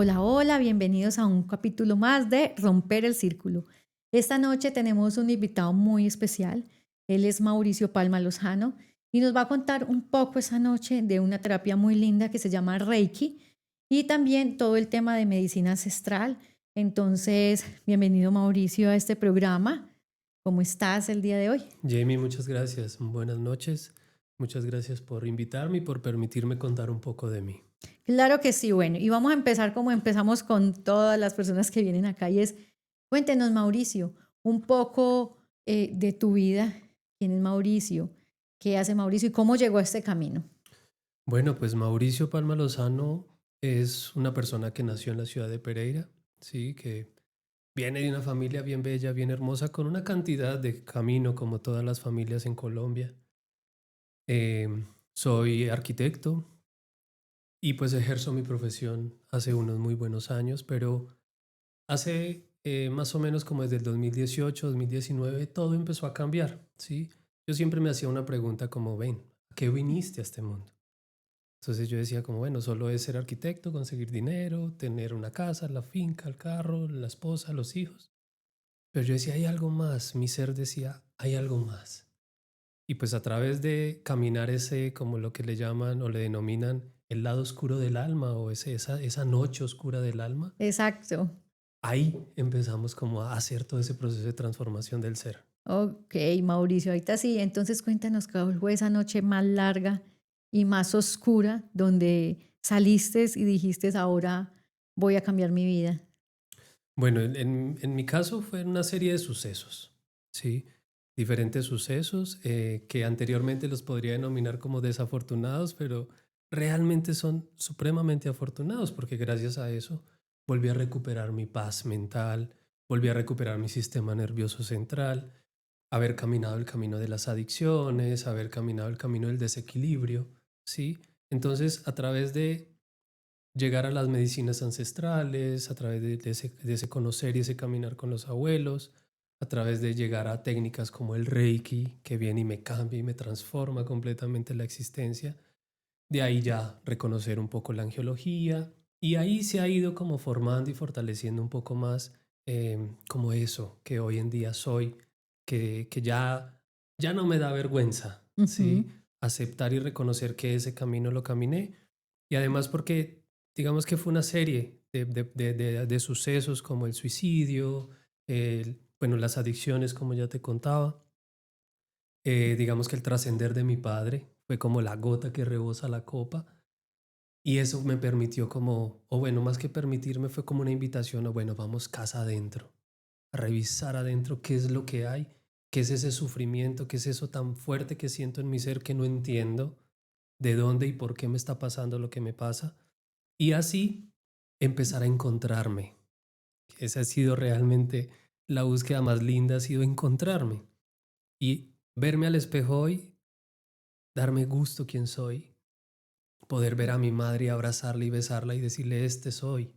Hola, hola, bienvenidos a un capítulo más de Romper el Círculo. Esta noche tenemos un invitado muy especial. Él es Mauricio Palma Lozano y nos va a contar un poco esa noche de una terapia muy linda que se llama Reiki y también todo el tema de medicina ancestral. Entonces, bienvenido Mauricio a este programa. ¿Cómo estás el día de hoy? Jamie, muchas gracias. Buenas noches. Muchas gracias por invitarme y por permitirme contar un poco de mí. Claro que sí, bueno, y vamos a empezar como empezamos con todas las personas que vienen acá y es, cuéntenos Mauricio, un poco de tu vida, quién es Mauricio, qué hace Mauricio y cómo llegó a este camino. Bueno, pues Mauricio Palma Lozano es una persona que nació en la ciudad de Pereira, sí, que viene de una familia bien bella, bien hermosa, con una cantidad de camino como todas las familias en Colombia. Soy arquitecto y pues ejerzo mi profesión hace unos muy buenos años, pero hace más o menos como desde el 2018, 2019, todo empezó a cambiar, ¿sí? Yo siempre me hacía una pregunta como, ven, ¿a qué viniste a este mundo? Entonces yo decía como, bueno, solo es ser arquitecto, conseguir dinero, tener una casa, la finca, el carro, la esposa, los hijos. Pero yo decía, hay algo más. Mi ser decía, hay algo más. Y pues a través de caminar ese, como lo que le llaman o le denominan el lado oscuro del alma o esa noche oscura del alma, Exacto. ahí empezamos como a hacer todo ese proceso de transformación del ser. Ok, Mauricio, ahorita sí, entonces cuéntanos cuál fue esa noche más larga y más oscura donde saliste y dijiste, ahora voy a cambiar mi vida. Bueno, en mi caso fue una serie de sucesos, ¿sí? Diferentes sucesos que anteriormente los podría denominar como desafortunados, pero realmente son supremamente afortunados porque gracias a eso volví a recuperar mi paz mental, volví a recuperar mi sistema nervioso central, haber caminado el camino de las adicciones, haber caminado el camino del desequilibrio, ¿sí? Entonces, a través de llegar a las medicinas ancestrales, a través de ese conocer y ese caminar con los abuelos, a través de llegar a técnicas como el Reiki, que viene y me cambia y me transforma completamente la existencia. De ahí ya reconocer un poco la angiología y ahí se ha ido como formando y fortaleciendo un poco más como eso que hoy en día soy, que ya no me da vergüenza, ¿sí? Ujú. Aceptar y reconocer que ese camino lo caminé y además porque digamos que fue una serie de sucesos como el suicidio, bueno, las adicciones como ya te contaba, digamos que el trascender de mi padre fue como la gota que rebosa la copa y eso me permitió como, o bueno, más que permitirme fue como una invitación, o bueno, vamos casa adentro, a revisar adentro qué es lo que hay, qué es ese sufrimiento, qué es eso tan fuerte que siento en mi ser que no entiendo de dónde y por qué me está pasando lo que me pasa. Y así empezar a encontrarme. Esa ha sido realmente la búsqueda más linda, ha sido encontrarme y verme al espejo hoy, darme gusto quién soy, poder ver a mi madre y abrazarla y besarla y decirle, este soy,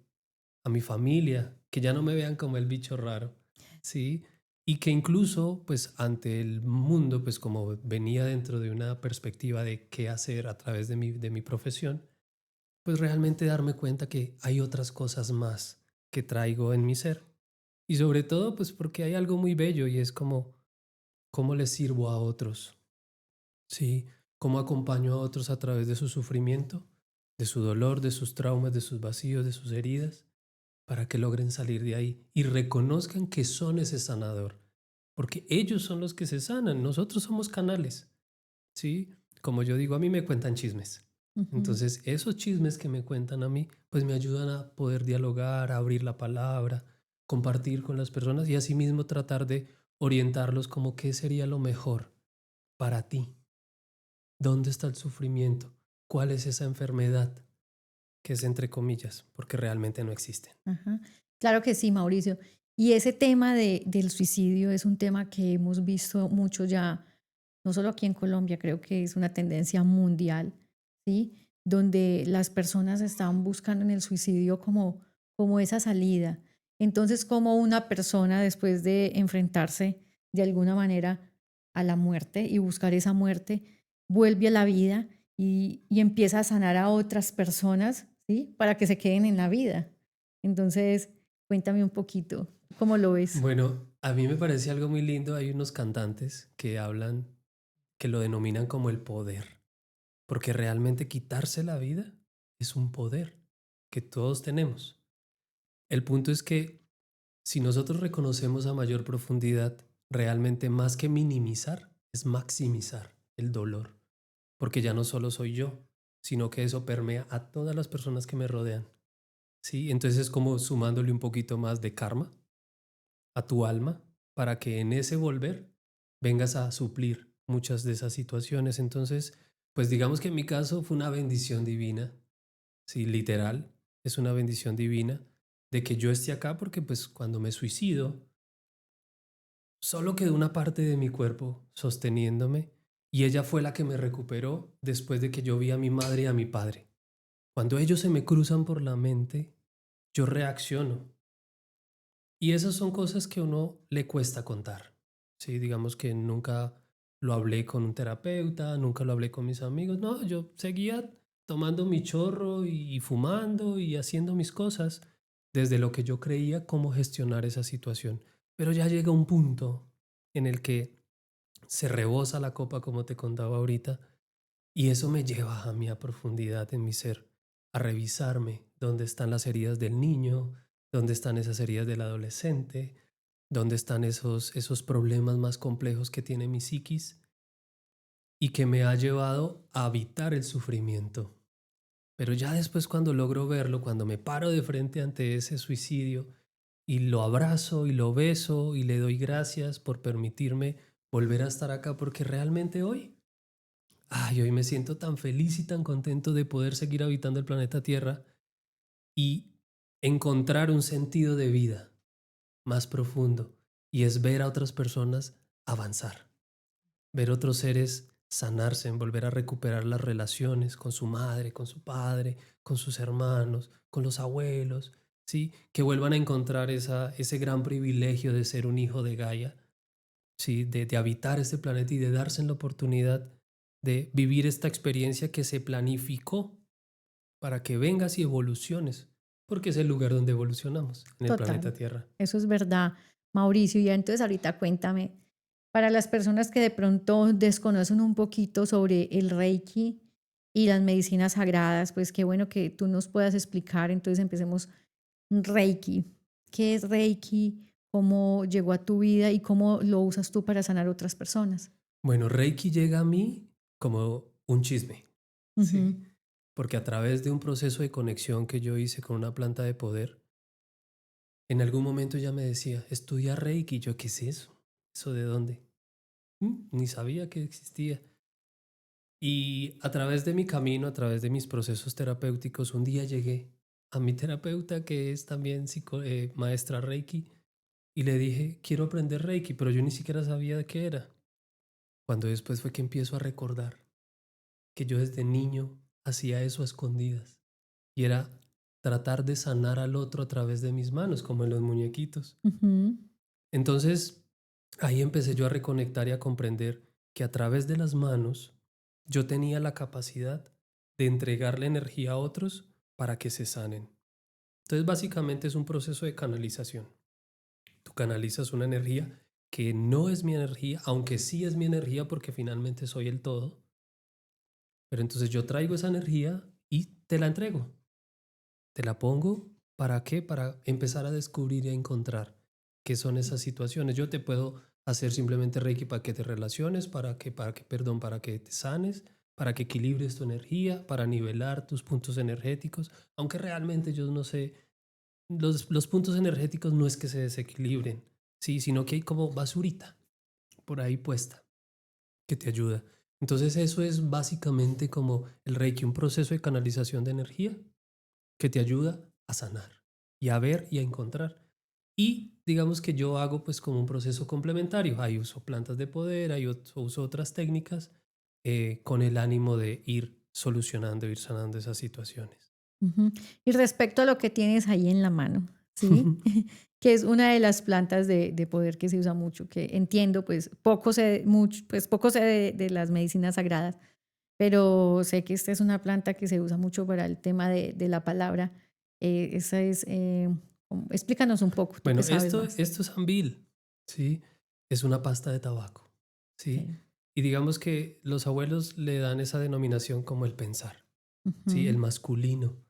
a mi familia, que ya no me vean como el bicho raro, ¿sí? Y que incluso, pues, ante el mundo, pues, como venía dentro de una perspectiva de qué hacer a través de mi profesión, pues realmente darme cuenta que hay otras cosas más que traigo en mi ser. Y sobre todo, pues porque hay algo muy bello y es como, ¿cómo les sirvo a otros? Sí, cómo acompaño a otros a través de su sufrimiento, de su dolor, de sus traumas, de sus vacíos, de sus heridas, para que logren salir de ahí y reconozcan que son ese sanador, porque ellos son los que se sanan, nosotros somos canales, ¿sí? Como yo digo, a mí me cuentan chismes. Ujú. Entonces, esos chismes que me cuentan a mí, pues me ayudan a poder dialogar, a abrir la palabra, compartir con las personas y asimismo tratar de orientarlos como qué sería lo mejor para ti. ¿Dónde está el sufrimiento? ¿Cuál es esa enfermedad? Que es entre comillas, porque realmente no existen. Ajá. Claro que sí, Mauricio. Y ese tema del suicidio es un tema que hemos visto mucho ya, no solo aquí en Colombia, creo que es una tendencia mundial, ¿sí? Donde las personas están buscando en el suicidio como esa salida. Entonces, como una persona después de enfrentarse de alguna manera a la muerte y buscar esa muerte, vuelve a la vida y empieza a sanar a otras personas, ¿sí? Para que se queden en la vida. Entonces, cuéntame un poquito, ¿cómo lo ves? Bueno, a mí me parece algo muy lindo. Hay unos cantantes que hablan, que lo denominan como el poder, porque realmente quitarse la vida es un poder que todos tenemos. El punto es que si nosotros reconocemos a mayor profundidad, realmente más que minimizar, es maximizar el dolor, porque ya no solo soy yo, sino que eso permea a todas las personas que me rodean. ¿Sí? Entonces es como sumándole un poquito más de karma a tu alma para que en ese volver vengas a suplir muchas de esas situaciones. Entonces, pues digamos que en mi caso fue una bendición divina, sí, literal, es una bendición divina de que yo esté acá porque pues cuando me suicido, solo quedó una parte de mi cuerpo sosteniéndome y ella fue la que me recuperó después de que yo vi a mi madre y a mi padre. Cuando ellos se me cruzan por la mente, yo reacciono. Y esas son cosas que a uno le cuesta contar. Sí, digamos que nunca lo hablé con un terapeuta, nunca lo hablé con mis amigos. No, yo seguía tomando mi chorro y fumando y haciendo mis cosas desde lo que yo creía cómo gestionar esa situación. Pero ya llega un punto en el que se rebosa la copa, como te contaba ahorita, y eso me lleva a mí a profundidad en mi ser, a revisarme dónde están las heridas del niño, dónde están esas heridas del adolescente, dónde están esos problemas más complejos que tiene mi psiquis y que me ha llevado a evitar el sufrimiento. Pero ya después cuando logro verlo, cuando me paro de frente ante ese suicidio y lo abrazo y lo beso y le doy gracias por permitirme volver a estar acá, porque realmente hoy me siento tan feliz y tan contento de poder seguir habitando el planeta Tierra y encontrar un sentido de vida más profundo, y es ver a otras personas avanzar, ver otros seres sanarse, en volver a recuperar las relaciones con su madre, con su padre, con sus hermanos, con los abuelos, ¿sí? Que vuelvan a encontrar ese gran privilegio de ser un hijo de Gaia, ¿sí? De habitar este planeta y de darse la oportunidad de vivir esta experiencia que se planificó para que vengas y evoluciones, porque es el lugar donde evolucionamos, en el planeta Total, Tierra. eso es verdad, Mauricio. Y entonces ahorita cuéntame, para las personas que de pronto desconocen un poquito sobre el Reiki y las medicinas sagradas, pues qué bueno que tú nos puedas explicar. Entonces empecemos. Reiki. ¿Qué es Reiki? ¿Cómo llegó a tu vida y cómo lo usas tú para sanar a otras personas? Bueno, Reiki llega a mí como un chisme, Ujú, ¿sí? Porque a través de un proceso de conexión que yo hice con una planta de poder, en algún momento ella me decía, estudia Reiki. Y yo, ¿qué es eso? ¿Eso de dónde? Ni sabía que existía. Y a través de mi camino, a través de mis procesos terapéuticos, un día llegué a mi terapeuta, que es también maestra Reiki, y le dije, quiero aprender Reiki, pero yo ni siquiera sabía de qué era. Cuando después fue que empiezo a recordar que yo desde niño hacía eso a escondidas, y era tratar de sanar al otro a través de mis manos, como en los muñequitos. ujú, Entonces, ahí empecé yo a reconectar y a comprender que a través de las manos yo tenía la capacidad de entregarle energía a otros para que se sanen. Entonces, básicamente es un proceso de canalización. Tú canalizas una energía que no es mi energía, aunque sí es mi energía porque finalmente soy el todo. Pero entonces yo traigo esa energía y te la entrego. Te la pongo, ¿para qué? Para empezar a descubrir y a encontrar qué son esas situaciones. Yo te puedo hacer simplemente Reiki para que te relaciones, perdón, para que te sanes, para que equilibres tu energía, para nivelar tus puntos energéticos, aunque realmente yo no sé, los puntos energéticos no es que se desequilibren, sí, sino que hay como basurita por ahí puesta que te ayuda. Entonces eso es básicamente como el Reiki, un proceso de canalización de energía que te ayuda a sanar y a ver y a encontrar. Y digamos que yo hago pues como un proceso complementario. Ahí uso plantas de poder, uso otras técnicas con el ánimo de ir solucionando, ir sanando esas situaciones. ujú. Y respecto a lo que tienes ahí en la mano, ¿sí? Que es una de las plantas de poder que se usa mucho, que entiendo, pues poco sé, mucho, pues poco sé de las medicinas sagradas, pero sé que esta es una planta que se usa mucho para el tema de la palabra. Esa es, explícanos un poco, tú que Bueno, sabes más. esto es ambil, ¿sí? Es una pasta de tabaco, ¿sí? Sí. Y digamos que los abuelos le dan esa denominación como el pensar, ¿sí? Ujú. El masculino.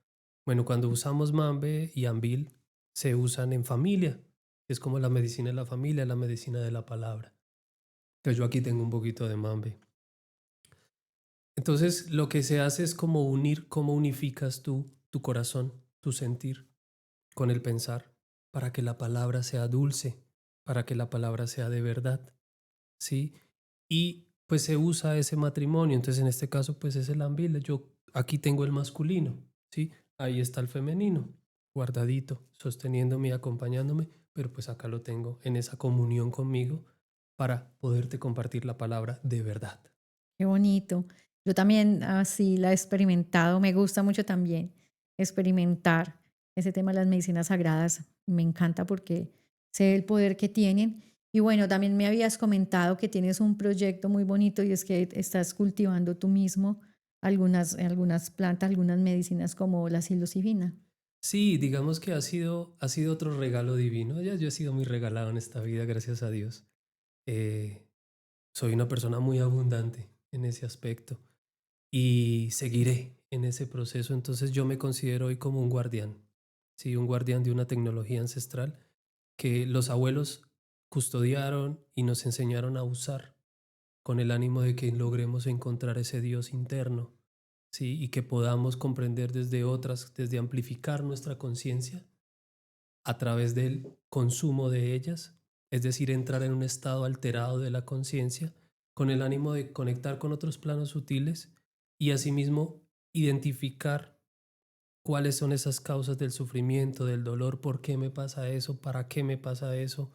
Bueno, cuando usamos mambe y ambil, se usan en familia. Es como la medicina de la familia, la medicina de la palabra. Entonces yo aquí tengo un poquito de mambe. Entonces lo que se hace es como unir, cómo unificas tú tu corazón, tu sentir con el pensar, para que la palabra sea dulce, para que la palabra sea de verdad, ¿sí? Y pues se usa ese matrimonio, entonces en este caso pues es el ambil, yo aquí tengo el masculino, ¿sí? Ahí está el femenino, guardadito, sosteniéndome y acompañándome, pero pues acá lo tengo en esa comunión conmigo para poderte compartir la palabra de verdad. Qué bonito. Yo también así la he experimentado, me gusta mucho también experimentar ese tema de las medicinas sagradas, me encanta porque sé el poder que tienen. Y bueno, también me habías comentado que tienes un proyecto muy bonito y es que estás cultivando tú mismo algunas plantas, algunas medicinas como la psilocibina. Sí, digamos que ha sido otro regalo divino. Ya yo he sido muy regalado en esta vida, gracias a Dios. Eh, Soy una persona muy abundante en ese aspecto y seguiré en ese proceso. Entonces yo me considero hoy como un guardián, sí, un guardián de una tecnología ancestral que los abuelos custodiaron y nos enseñaron a usar con el ánimo de que logremos encontrar ese Dios interno, sí, y que podamos comprender desde otras, desde amplificar nuestra conciencia a través del consumo de ellas, es decir, entrar en un estado alterado de la conciencia con el ánimo de conectar con otros planos sutiles y asimismo identificar cuáles son esas causas del sufrimiento, del dolor, por qué me pasa eso, para qué me pasa eso,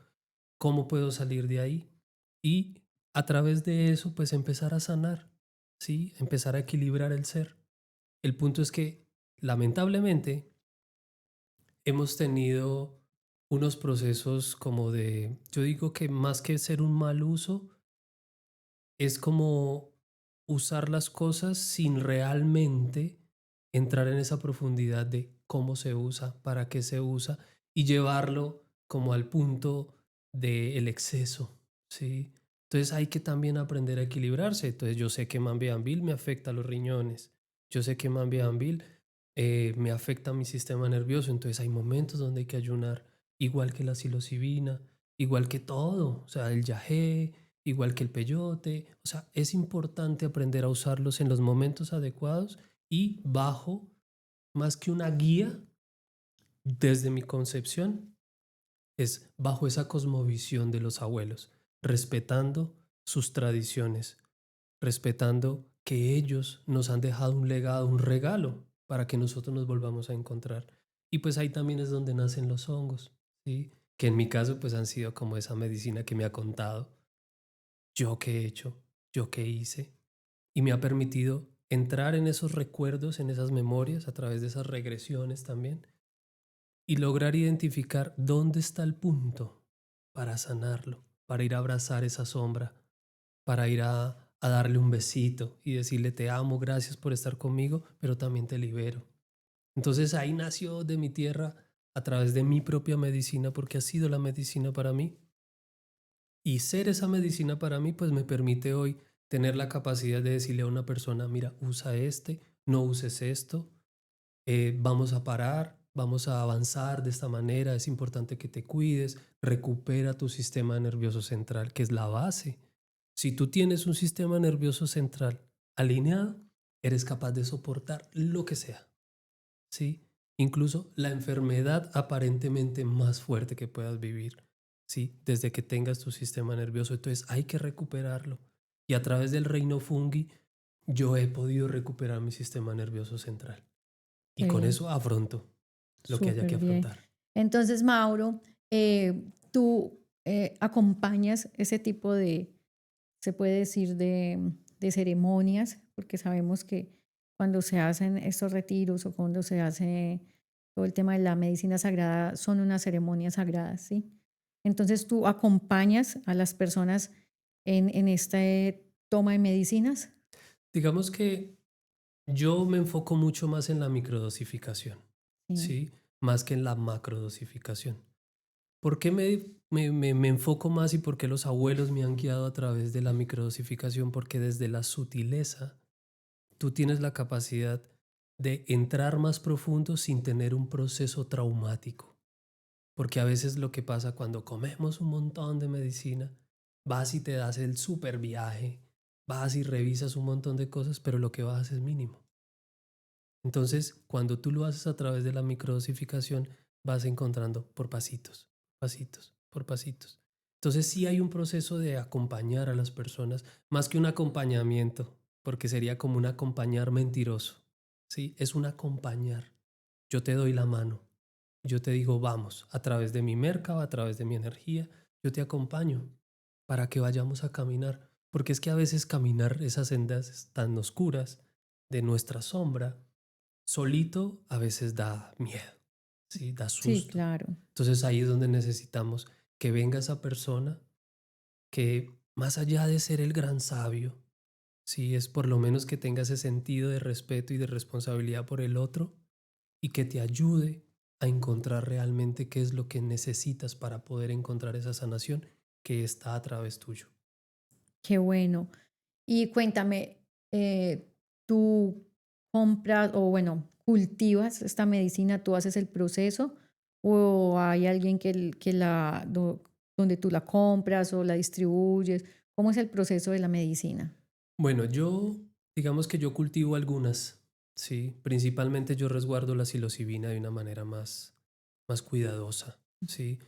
cómo puedo salir de ahí y a través de eso pues empezar a sanar, ¿sí? Empezar a equilibrar el ser. El punto es que lamentablemente hemos tenido unos procesos como de, yo digo que más que ser un mal uso, es como usar las cosas sin realmente entrar en esa profundidad de cómo se usa, para qué se usa y llevarlo como al punto del exceso, ¿sí? Entonces hay que también aprender a equilibrarse. Entonces yo sé que Mambiambil me afecta a los riñones, yo sé que Mambiambil me afecta a mi sistema nervioso, entonces hay momentos donde hay que ayunar, igual que la psilocibina, igual que todo, o sea, el yagé, igual que el peyote. O sea, es importante aprender a usarlos en los momentos adecuados y bajo, más que una guía, desde mi concepción, es bajo esa cosmovisión de los abuelos, respetando sus tradiciones, respetando que ellos nos han dejado un legado, un regalo para que nosotros nos volvamos a encontrar. Y pues ahí también es donde nacen los hongos, ¿sí? Que en mi caso pues han sido como esa medicina que me ha contado yo qué he hecho, yo qué hice, y me ha permitido entrar en esos recuerdos, en esas memorias, a través de esas regresiones también, y lograr identificar dónde está el punto para sanarlo, para ir a abrazar esa sombra, para ir a darle un besito y decirle te amo, gracias por estar conmigo, pero también te libero. Entonces ahí nació de mi tierra a través de mi propia medicina, porque ha sido la medicina para mí. Y ser esa medicina para mí, pues me permite hoy tener la capacidad de decirle a una persona, mira, usa este, no uses esto, vamos a parar, vamos a avanzar de esta manera, es importante que te cuides, recupera tu sistema nervioso central, que es la base. Si tú tienes un sistema nervioso central alineado, eres capaz de soportar lo que sea, ¿sí? Incluso la enfermedad aparentemente más fuerte que puedas vivir, ¿sí? Desde que tengas tu sistema nervioso. Entonces hay que recuperarlo. Y a través del reino fungi, yo he podido recuperar mi sistema nervioso central. Y Qué con bien. eso afronto lo que haya que Súper bien. afrontar. Entonces, Mauro, tú acompañas ese tipo de, se puede decir, de ceremonias, porque sabemos que cuando se hacen estos retiros o cuando se hace todo el tema de la medicina sagrada, son unas ceremonias sagradas, ¿sí? Entonces, tú acompañas a las personas en esta toma de medicinas. Digamos que yo me enfoco mucho más en la microdosificación, Sí. ¿sí? más que en la macrodosificación. ¿Por qué me enfoco más y por qué los abuelos me han guiado a través de la microdosificación? Porque desde la sutileza tú tienes la capacidad de entrar más profundo sin tener un proceso traumático. Porque a veces lo que pasa cuando comemos un montón de medicina, vas y te das el super viaje, vas y revisas un montón de cosas, pero lo que bajas es mínimo. Entonces, cuando tú lo haces a través de la microdosificación, vas encontrando por pasitos, pasitos, por pasitos. Entonces, sí hay un proceso de acompañar a las personas, más que un acompañamiento, porque sería como un acompañar mentiroso. Sí, es un acompañar. Yo te doy la mano, yo te digo, vamos, a través de mi mercado, a través de mi energía, yo te acompaño para que vayamos a caminar. Porque es que a veces caminar esas sendas tan oscuras de nuestra sombra, solito a veces da miedo, ¿sí? Da Sí, susto. claro. Entonces ahí es donde necesitamos que venga esa persona que más allá de ser el gran sabio, sí, es por lo menos que tenga ese sentido de respeto y de responsabilidad por el otro y que te ayude a encontrar realmente qué es lo que necesitas para poder encontrar esa sanación que está a través tuyo. Qué bueno. Y cuéntame, ¿tú compras o bueno, cultivas esta medicina, tú haces el proceso o hay alguien que donde tú la compras o la distribuyes? ¿Cómo es el proceso de la medicina? Bueno, yo, digamos que yo cultivo algunas, sí, principalmente yo resguardo la psilocibina de una manera más cuidadosa, sí,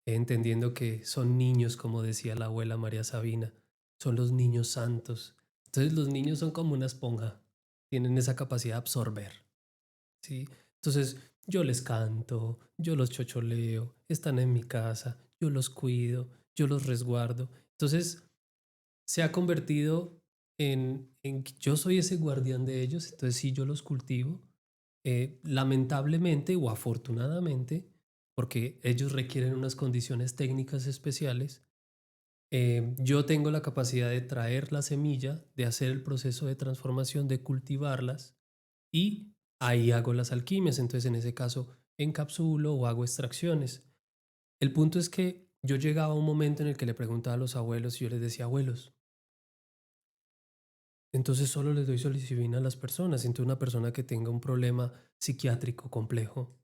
entendiendo que son niños, como decía la abuela María Sabina, son los niños santos. Entonces los niños son como una esponja, tienen esa capacidad de absorber, sí. Entonces yo les canto, yo los chocholeo, están en mi casa, yo los cuido, yo los resguardo. Entonces se ha convertido en que yo soy ese guardián de ellos, entonces sí, yo los cultivo. Lamentablemente o afortunadamente, porque ellos requieren unas condiciones técnicas especiales, yo tengo la capacidad de traer la semilla, de hacer el proceso de transformación, de cultivarlas y ahí hago las alquimias. Entonces, en ese caso, encapsulo o hago extracciones. El punto es que yo llegaba a un momento en el que le preguntaba a los abuelos y yo les decía, abuelos, entonces solo les doy psilocibina a las personas. Entonces una persona que tenga un problema psiquiátrico complejo,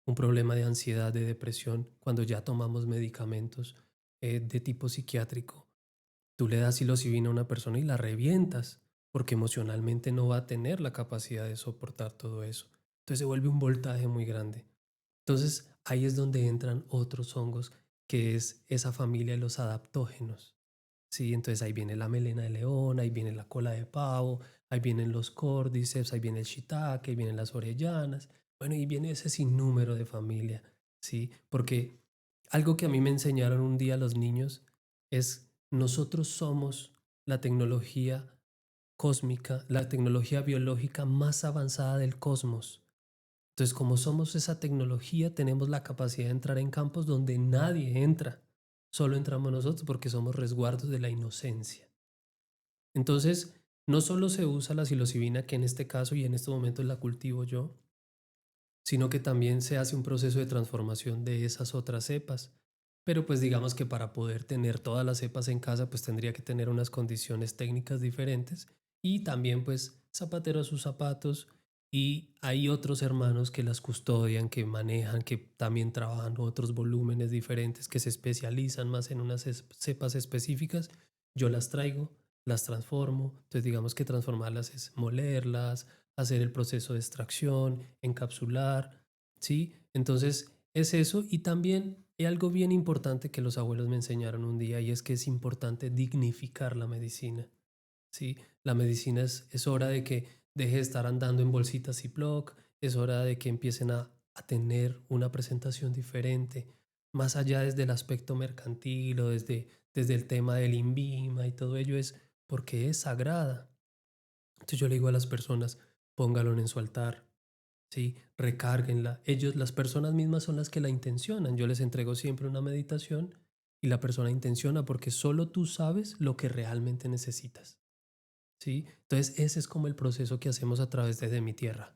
un problema de ansiedad, de depresión, cuando ya tomamos medicamentos de tipo psiquiátrico, tú le das psilocibina a una persona y la revientas, porque emocionalmente no va a tener la capacidad de soportar todo eso. Entonces se vuelve un voltaje muy grande. Entonces ahí es donde entran otros hongos, que es esa familia de los adaptógenos. Sí, entonces ahí viene la melena de león, ahí viene la cola de pavo, ahí vienen los córdiceps, ahí viene el shiitake, ahí vienen las orellanas. Bueno, y viene ese sinnúmero de familia, ¿sí? Porque algo que a mí me enseñaron un día los niños es nosotros somos la tecnología cósmica, la tecnología biológica más avanzada del cosmos. Entonces, como somos esa tecnología, tenemos la capacidad de entrar en campos donde nadie entra. Solo entramos nosotros porque somos resguardos de la inocencia. Entonces, no solo se usa la psilocibina, que en este caso y en estos momentos la cultivo yo, sino que también se hace un proceso de transformación de esas otras cepas. Pero pues digamos que para poder tener todas las cepas en casa, pues tendría que tener unas condiciones técnicas diferentes y también pues zapatero a sus zapatos y hay otros hermanos que las custodian, que manejan, que también trabajan otros volúmenes diferentes, que se especializan más en unas cepas específicas. Yo las traigo, las transformo, entonces digamos que transformarlas es molerlas, hacer el proceso de extracción, encapsular, ¿sí? Entonces es eso y también hay algo bien importante que los abuelos me enseñaron un día y es que es importante dignificar la medicina, ¿sí? La medicina es hora de que deje de estar andando en bolsitas Ziploc, es hora de que empiecen a tener una presentación diferente, más allá desde el aspecto mercantil o desde el tema del INVIMA y todo ello es porque es sagrada. Entonces yo le digo a las personas, póngalo en su altar, ¿sí? Recárguenla. Ellos, las personas mismas son las que la intencionan. Yo les entrego siempre una meditación y la persona intenciona porque solo tú sabes lo que realmente necesitas, ¿sí? Entonces ese es como el proceso que hacemos a través de mi tierra.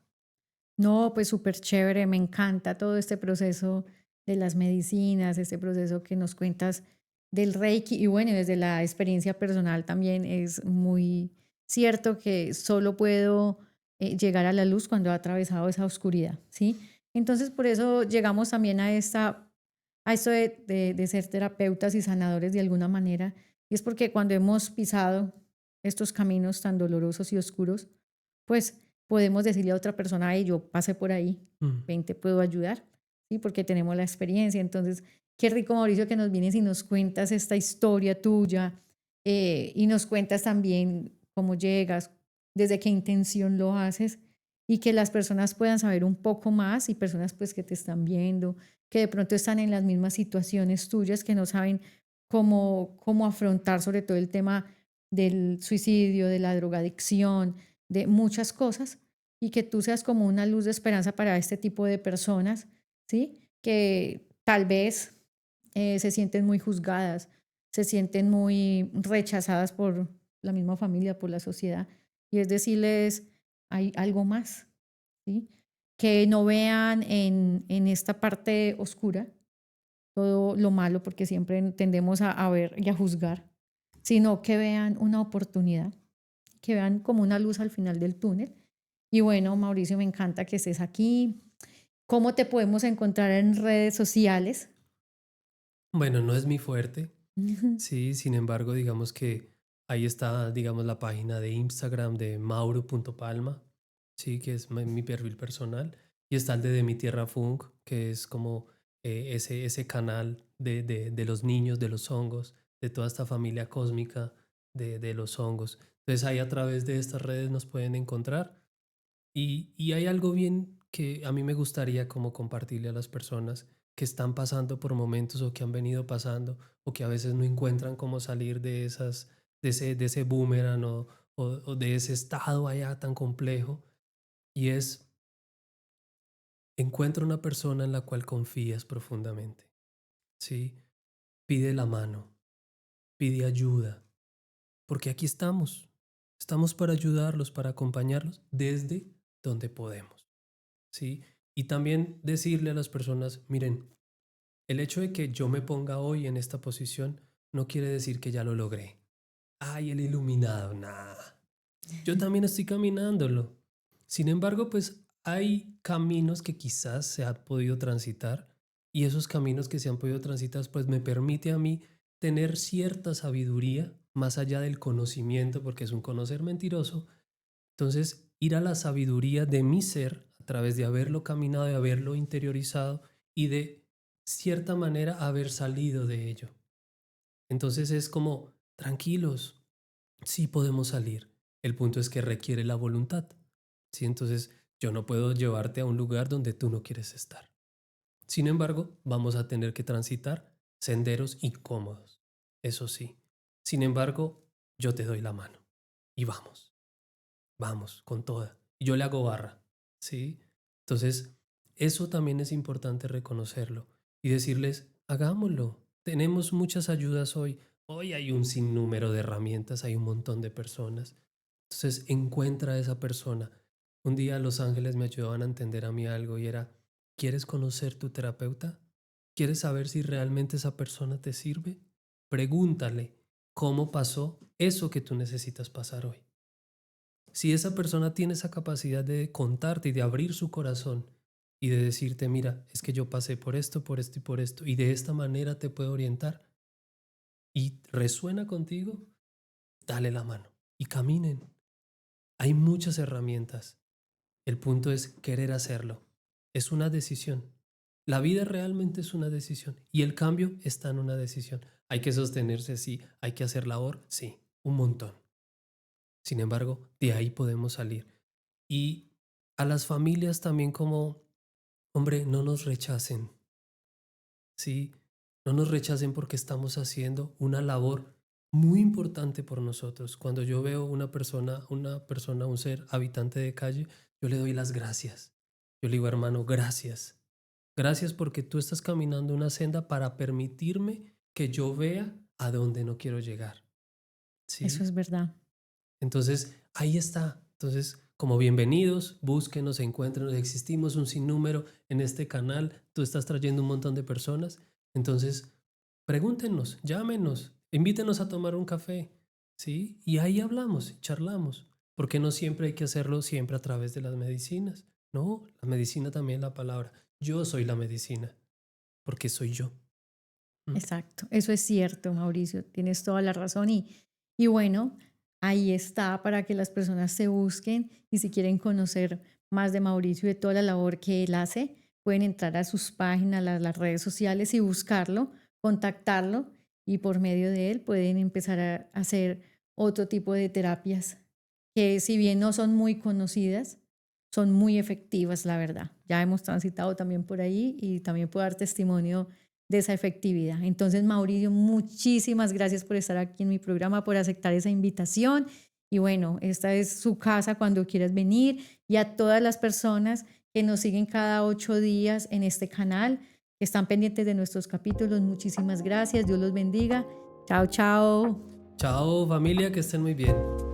No, pues súper chévere, me encanta todo este proceso de las medicinas, este proceso que nos cuentas del Reiki y bueno, desde la experiencia personal también es muy cierto que solo puedo llegar a la luz cuando he atravesado esa oscuridad, ¿sí? Entonces por eso llegamos también a esto de ser terapeutas y sanadores de alguna manera, y es porque cuando hemos pisado estos caminos tan dolorosos y oscuros, pues podemos decirle a otra persona: "Hey, yo pasé por ahí, Mm. ven, te puedo ayudar", ¿sí? Porque tenemos la experiencia. Entonces, qué rico, Mauricio, que nos vienes y nos cuentas esta historia tuya, y nos cuentas también cómo llegas, desde qué intención lo haces, y que las personas puedan saber un poco más, y personas, pues, que te están viendo, que de pronto están en las mismas situaciones tuyas, que no saben cómo afrontar, sobre todo el tema del suicidio, de la drogadicción, de muchas cosas y que tú seas como una luz de esperanza para este tipo de personas, ¿sí? Que tal vez se sienten muy juzgadas, se sienten muy rechazadas por la misma familia, por la sociedad. Y es decirles, hay algo más, ¿sí? Que no vean en esta parte oscura todo lo malo, porque siempre tendemos a ver y a juzgar, sino que vean una oportunidad, que vean como una luz al final del túnel. Y bueno, Mauricio, me encanta que estés aquí. ¿Cómo te podemos encontrar en redes sociales? Bueno, no es mi fuerte, Ujú. sí, sin embargo, digamos que ahí está, digamos, la página de Instagram de mauro.palma, sí, que es mi perfil personal, y está el de Mi Tierra Funk, que es como ese canal de los niños, de los hongos, de toda esta familia cósmica de los hongos. Entonces ahí a través de estas redes nos pueden encontrar y hay algo bien que a mí me gustaría como compartirle a las personas que están pasando por momentos o que han venido pasando o que a veces no encuentran cómo salir de de ese boomerang o de ese estado allá tan complejo. Y es, encuentra una persona en la cual confías profundamente, ¿sí? Pide la mano, pide ayuda, porque aquí estamos. Estamos para ayudarlos, para acompañarlos desde donde podemos. ¿Sí? Y también decirle a las personas, miren, el hecho de que yo me ponga hoy en esta posición no quiere decir que ya lo logré. Ay, el iluminado, nada. Yo también estoy caminándolo. Sin embargo, pues hay caminos que quizás se han podido transitar y esos caminos que se han podido transitar, pues me permite a mí tener cierta sabiduría más allá del conocimiento, porque es un conocer mentiroso. Entonces, ir a la sabiduría de mi ser a través de haberlo caminado, de haberlo interiorizado y de cierta manera haber salido de ello. Entonces es como, tranquilos, sí podemos salir. El punto es que requiere la voluntad. ¿Sí? Entonces, yo no puedo llevarte a un lugar donde tú no quieres estar. Sin embargo, vamos a tener que transitar senderos incómodos. Eso sí. Sin embargo, yo te doy la mano y vamos. Vamos, con toda. Y yo le hago barra, ¿sí? Entonces, eso también es importante reconocerlo y decirles, hagámoslo. Tenemos muchas ayudas hoy. Hoy hay un sinnúmero de herramientas, hay un montón de personas. Entonces, encuentra a esa persona. Un día los ángeles me ayudaban a entender a mí algo y era, ¿quieres conocer tu terapeuta? ¿Quieres saber si realmente esa persona te sirve? Pregúntale cómo pasó eso que tú necesitas pasar hoy. Si esa persona tiene esa capacidad de contarte y de abrir su corazón y de decirte, mira, es que yo pasé por esto y por esto, y de esta manera te puedo orientar y resuena contigo, dale la mano y caminen. Hay muchas herramientas. El punto es querer hacerlo. Es una decisión. La vida realmente es una decisión y el cambio está en una decisión. Hay que sostenerse, sí. Hay que hacer labor, sí. Un montón. Sin embargo, de ahí podemos salir. Y a las familias también como, hombre, no nos rechacen, ¿sí? No nos rechacen porque estamos haciendo una labor muy importante por nosotros. Cuando yo veo un ser habitante de calle, yo le doy las gracias. Yo le digo, hermano, gracias. Gracias porque tú estás caminando una senda para permitirme que yo vea a dónde no quiero llegar, Eso ¿sí? es verdad. Entonces, ahí está. Entonces, como bienvenidos, búsquenos, encuéntrenos, existimos un sinnúmero en este canal, tú estás trayendo un montón de personas, entonces pregúntenos, llámenos, invítenos a tomar un café, ¿sí? Y ahí hablamos, charlamos, porque no siempre hay que hacerlo siempre a través de las medicinas, ¿no? La medicina también es la palabra, yo soy la medicina, porque soy yo. ¿Mm? Exacto, eso es cierto, Mauricio, tienes toda la razón y bueno, ahí está para que las personas se busquen y si quieren conocer más de Mauricio y de toda la labor que él hace, pueden entrar a sus páginas, las redes sociales y buscarlo, contactarlo y por medio de él pueden empezar a hacer otro tipo de terapias que si bien no son muy conocidas, son muy efectivas, la verdad. Ya hemos transitado también por ahí y también puedo dar testimonio de esa efectividad. Entonces, Mauricio, muchísimas gracias por estar aquí en mi programa, por aceptar esa invitación. Y bueno, esta es su casa cuando quieras venir y a todas las personas que nos siguen cada 8 días en este canal, que están pendientes de nuestros capítulos, muchísimas gracias. Dios los bendiga. Chao, chao. Chao familia, que estén muy bien.